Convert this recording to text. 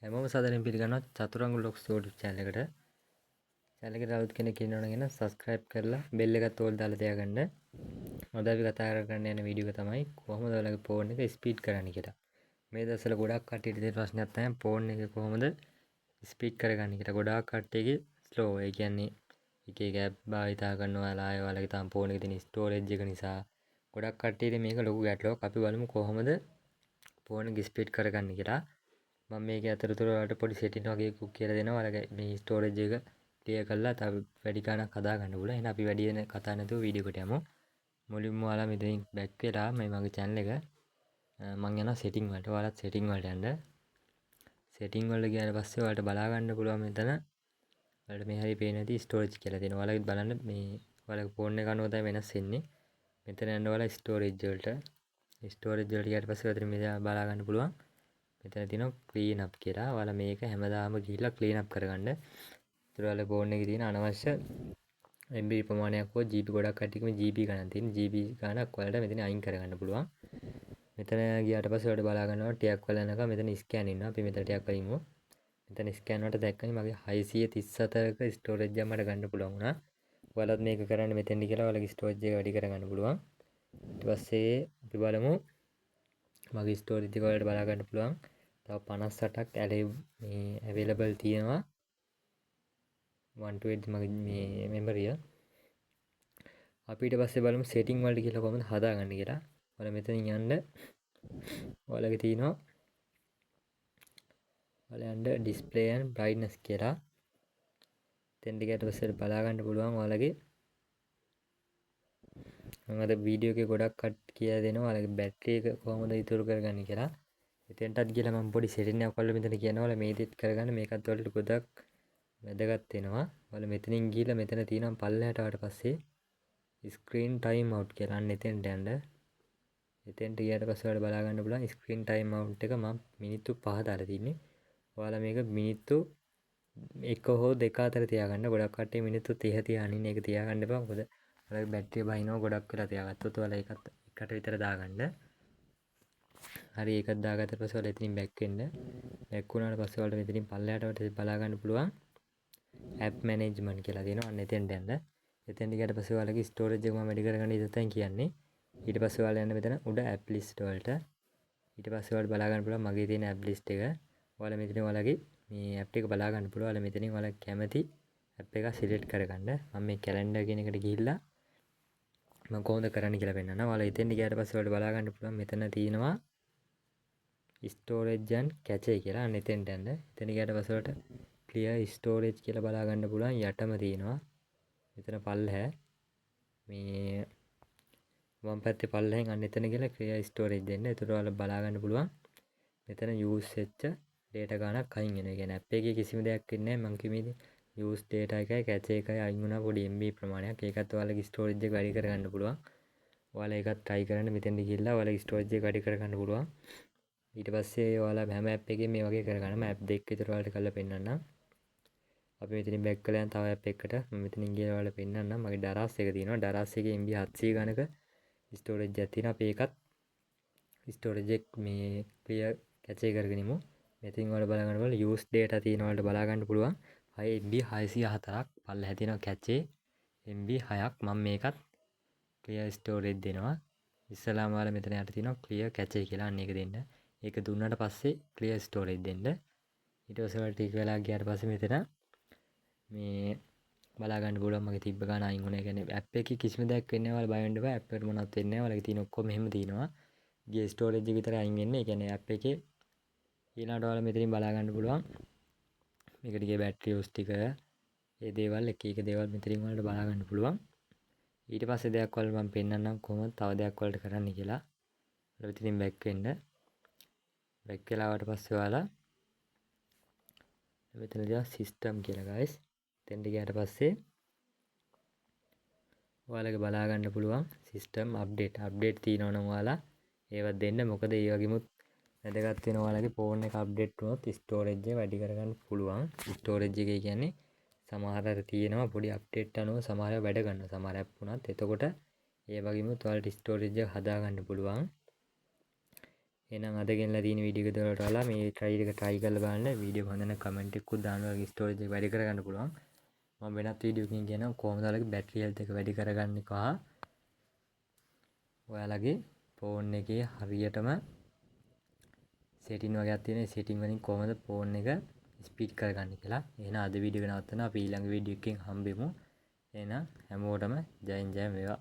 හැමෝම සාදරයෙන් පිළිගන්නවා චතුරංග ව්ලොග්ස් YouTube channel එකට. channel එකට අලුත් කෙනෙක් ඉන්නවනම් එන subscribe කරලා bell එකත් ඕල් දාලා තියාගන්න. අද අපි කතා කරන්න යන වීඩියෝ එක තමයි කොහොමද ඔයාලගේ phone එක speed කරන්නේ කියලා. මේ දවස්වල ගොඩක් කට්ටියට තියෙන ප්‍රශ්නයක් තමයි phone එක කොහොමද speed කරගන්නේ කියලා. ගොඩාක් කට්ටියගේ slow. ඒ කියන්නේ එක එක app භාවිතා කරනවා ඔයාලගේ තාම phone එකේ තියෙන storage එක නිසා. ගොඩක් කට්ටියට මේක ලොකු ගැටලුවක්. අපි බලමු කොහොමද phone එක speed කරගන්නේ කියලා. මම මේක අතරතුර ඔයාලට පොඩි සෙටින් වගේ එකක් කියලා දෙනවා. ඔයාලගේ මේ ස්ටෝරේජ් එක ක්ලියර් කරලා තව වැඩි ගාණක් හදා ගන්න පුළුවන්. එහෙනම් අපි වැඩි වෙන කතා නැතුව වීඩියෝ එකට යමු. මුලින්ම ඔයාලා මෙතනින් බැක් වෙලා මේ මගේ channel එක මම යනවා සෙටින් වලට. ඔයාලත් සෙටින් වලට යන්න. සෙටින් වලට ගියාට පස්සේ ඔයාලට බලා ගන්න පුළුවන් මෙතන ඔයාලට මේ හරිය පේන ඇති ස්ටෝරේජ් කියලා දෙනවා. ඔයාලගෙත් බලන්න මේ ඔයාලගේ ෆෝන් එක අනුව තමයි වෙනස් වෙන්නේ. මෙතන යන්න ඔයාලා ස්ටෝරේජ් වලට. ස්ටෝරේජ් වලට ගියාට පස්සේ ඔතන මෙතන බලා ගන්න පුළුවන්. මෙතන තියෙනවා ක්ලීන් අප් කියලා. ඔයාලා මේක හැමදාම ගිහිල්ලා ක්ලීන් අප් කරගන්න. ඒතර ඔයාලා ෆෝන් එකේ තියෙන අනවශ්‍ය MB ප්‍රමාණයක් හෝ GB ගොඩක් කට්ටියකම GB ගණන් තියෙන GB ගණක් ඔයාලට මෙතන අයින් කරගන්න පුළුවන්. මෙතන ගියාට පස්සේ ඔයාලට බලා ගන්නවා ටිකක් වල යනකම් මෙතන ස්කෑන් ඉන්නවා. අපි මෙතන ටිකක් වලින්මු. මෙතන ස්කෑන් වලට දැක්කම මගේ 634ක ස්ටෝරේජ් එක මට ගන්න පුළුවන් වුණා. ඔයාලත් මේක කරන්න මෙතෙන්දි කියලා ඔයාලගේ ස්ටෝරේජ් එක වැඩි කරගන්න පුළුවන්. ඊට පස්සේ අපි බලමු මගේ ස්ටෝරේජ් එක වලට බලා ගන්න පුළුවන්. තව 58ක් මේ available තියෙනවා. 120 මගේ මේ මෙමරිය. අපි ඊට පස්සේ බලමු setting වලට කියලා කොහොමද හදාගන්නේ කියලා. ඔයාලා මෙතනින් යන්න. ඔයාලගේ තියෙනවා ඔයාලා යන්න display and brightness කියලා. තෙන්ඩ ගියට පස්සේ බලා ගන්න පුළුවන් ඔයාලගේ මම අද වීඩියෝ එකේ ගොඩක් කට් කියලා දෙනවා ඔයාලගේ බැටරි එක කොහොමද ඉතුරු කරගන්නේ කියලා. එතෙන්ටත් ගිහලා මම පොඩි සෙටින් එකක් ඔයාලා මෙතන කියනවා ඔයාලා මේ දෙත් කරගන්න මේකත් ඔයාලට ගොඩක් වැදගත් වෙනවා. ඔයාලා මෙතනින් ගිහලා මෙතන තියෙනවා පල්ලෙහාට ආවට පස්සේ screen time out කියලා අන්න එතෙන්ට යන්න. එතෙන්ට ගියාට පස්සේ ඔයාලට බලා ගන්න පුළුවන් screen time out එක මම මිනිත්තු 5 දාලා තින්නේ. ඔයාලා මේක මිනිත්තු 1 හෝ 2 අතර තියාගන්න. ගොඩක් කට්ටිය මිනිත්තු 30 තියාගෙන ඉන්නේ. ඒක තියාගන්න එපා. මොකද ඔයාලගේ බැටරිය බහිනවා ගොඩක් වෙලා තියාගත්තොත් ඔයාලා ඒකත් එකට විතර දාගන්න. හරි ඒකත් දාගත්තට පස්සේ ඔයාලා එතනින් බැක් වෙන්න. බැක් වුණාට පස්සේ ඔයාලට මෙතනින් පල්ලෙහාට බලා ගන්න පුළුවන් app management කියලා දෙනවා. අන්න එතෙන්ට යන්න. එතෙන්ට ගියාට පස්සේ ඔයාලගේ storage එක මම වැඩි කරගන්න ඉතින් කියන්නේ. ඊට පස්සේ ඔයාලා යන්න මෙතන උඩ app list වලට. ඊට පස්සේ ඔයාලට බලා ගන්න පුළුවන් මගේ තියෙන app list එක. ඔයාලා මෙතන ඔයාලගේ මේ app එක බලා ගන්න පුළුවන්. ඔයාලා මෙතනින් ඔයාලා කැමති app එක select කරගන්න. මම මේ calendar කියන එකට ගිහිල්ලා මම කොහොමද කරන්න කියලා පෙන්නනවා. ඔයාලා එතෙන්ට ගියාට පස්සේ ඔයාලට බලා ගන්න පුළුවන් මෙතන තියෙනවා storage and cache කියලා. අන්න එතෙන්ට යන්න. එතන ගියාට පස්සේ ඔයාලට clear storage කියලා බලා ගන්න පුළුවන්. යටම තියෙනවා. මෙතන පල්ලෙහැ මේ වම් පැත්තේ පල්ලෙහෙන් අන්න එතන ගිහලා clear storage දෙන්න. ඒතර ඔයාලා බලා ගන්න පුළුවන්. මෙතන use වෙච්ච data ගානක් අයින් වෙනවා. ඒ කියන්නේ app එකේ කිසිම දෙයක් වෙන්නේ නැහැ. මං කිව්වේ use data එකයි cache එකයි අයින් වුණා පොඩි MB ප්‍රමාණයක්. ඒකත් ඔයාලගේ storage එක වැඩි කරගන්න පුළුවන්. ඔයාලා ඒකත් try කරන්න මෙතෙන්ට ගිහිල්ලා ඔයාලගේ storage එක වැඩි කරගන්න පුළුවන්. ඊට පස්සේ ඔයාලා හැම app එකේම මේ වගේ කරගන්න. මම app දෙකක් විතර ඔයාලට කරලා පෙන්නන්නම්. අපි මෙතනින් බැක් කරලා යන තව app එකකට මම මෙතනින් ගිහලා ඔයාලට පෙන්නන්නම්. මගේ දරාස් එක තියෙනවා. දරාස් එකේ MB 700 ගණක storage එකක් තියෙනවා. අපි ඒකත් storage එක මේ clear cache කරගෙන ඉමු. මෙතනින් ඔයාලා බලා ගන්න බලන්න use data තියෙන වලට බලා ගන්න පුළුවන්. MB 604ක් පල්ලෙහා තියෙනවා cache MB 6ක්. මම මේකත් clear storage දෙනවා. ඉස්සලාම ඔයාලා මෙතන යට තියෙනවා clear cache කියලා. අන්න ඒක දෙන්න. ඒක දුන්නාට පස්සේ clear storage දෙන්න. ඊට පස්සේ ඔයාලා ටික වෙලා ගියාට පස්සේ මෙතන මේ බලා ගන්න පුළුවන් මගේ තිබ්බ ගාන අයින් වුණා. ඒ කියන්නේ app එකේ කිසිම දෙයක් වෙන්නේ නැහැ. ඔයාලා බය වෙන්න එපා. app එකට මොනවත් වෙන්නේ නැහැ. ඔයාලගේ තියෙන ඔක්කොම මෙහෙම තියෙනවා. ගිය storage එක විතරයි අයින් වෙන්නේ. ඒ කියන්නේ app එකේ ඊළඟට ඔයාලා මෙතනින් බලා ගන්න පුළුවන්. මේකට ගිය battery use ටික ඒ දේවල් එක එක දේවල් මෙතනින් ඔයාලට බලා ගන්න පුළුවන්. ඊට පස්සේ දෙයක් ඔයාලට මම පෙන්නන්නම් කොහොමද තව දෙයක් ඔයාලට කරන්න කියලා. ඔයාලා මෙතනින් back වෙන්න. back වෙලා ආවට පස්සේ ඔයාලා මෙතන දිහා system කියලා guys. එතෙන්ට ගියාට පස්සේ ඔයාලගේ බලා ගන්න පුළුවන් system update තියෙනවා නම් ඔයාලා ඒවත් දෙන්න. මොකද ඒ වගේමුත් වැදගත් වෙනවා ඔයාලගේ phone එක update වුණොත් storage එක වැඩි කරගන්න පුළුවන්. storage එක කියන්නේ සමහර අර තියෙනවා පොඩි අප්ඩේට් අනුව සමහර වැඩ ගන්නවා සමහර app වුණත්. එතකොට ඒ වගේම ඔයාලට storage එක හදා ගන්න පුළුවන්. එහෙනම් අද ගෙනලා තියෙන වීඩියෝ එක වලට වලා මේ try කරලා බලන්න. වීඩියෝ හොඳ නම් කමෙන්ට් එකකුත් දාන්න. ඔයාලගේ ස්ටෝරේජ් එක වැඩි කරගන්න පුළුවන්. මම වෙනත් වීඩියෝකින් කියනවා කොහොමද ඔයාලගේ බැටරි හෙල්ත් එක වැඩි කරගන්නේ කහ ඔයාලගේ ෆෝන් එකේ හරියටම සෙටින් වගේක් තියෙන සෙටින් වලින් කොහොමද ෆෝන් එක ස්පීඩ් කරගන්නේ කියලා. එහෙනම් අද වීඩියෝ එක නවත්තනවා. අපි ඊළඟ වීඩියෝ එකකින් හම්බෙමු. එහෙනම් හැමෝටම ජයෙන් ජය වේවා.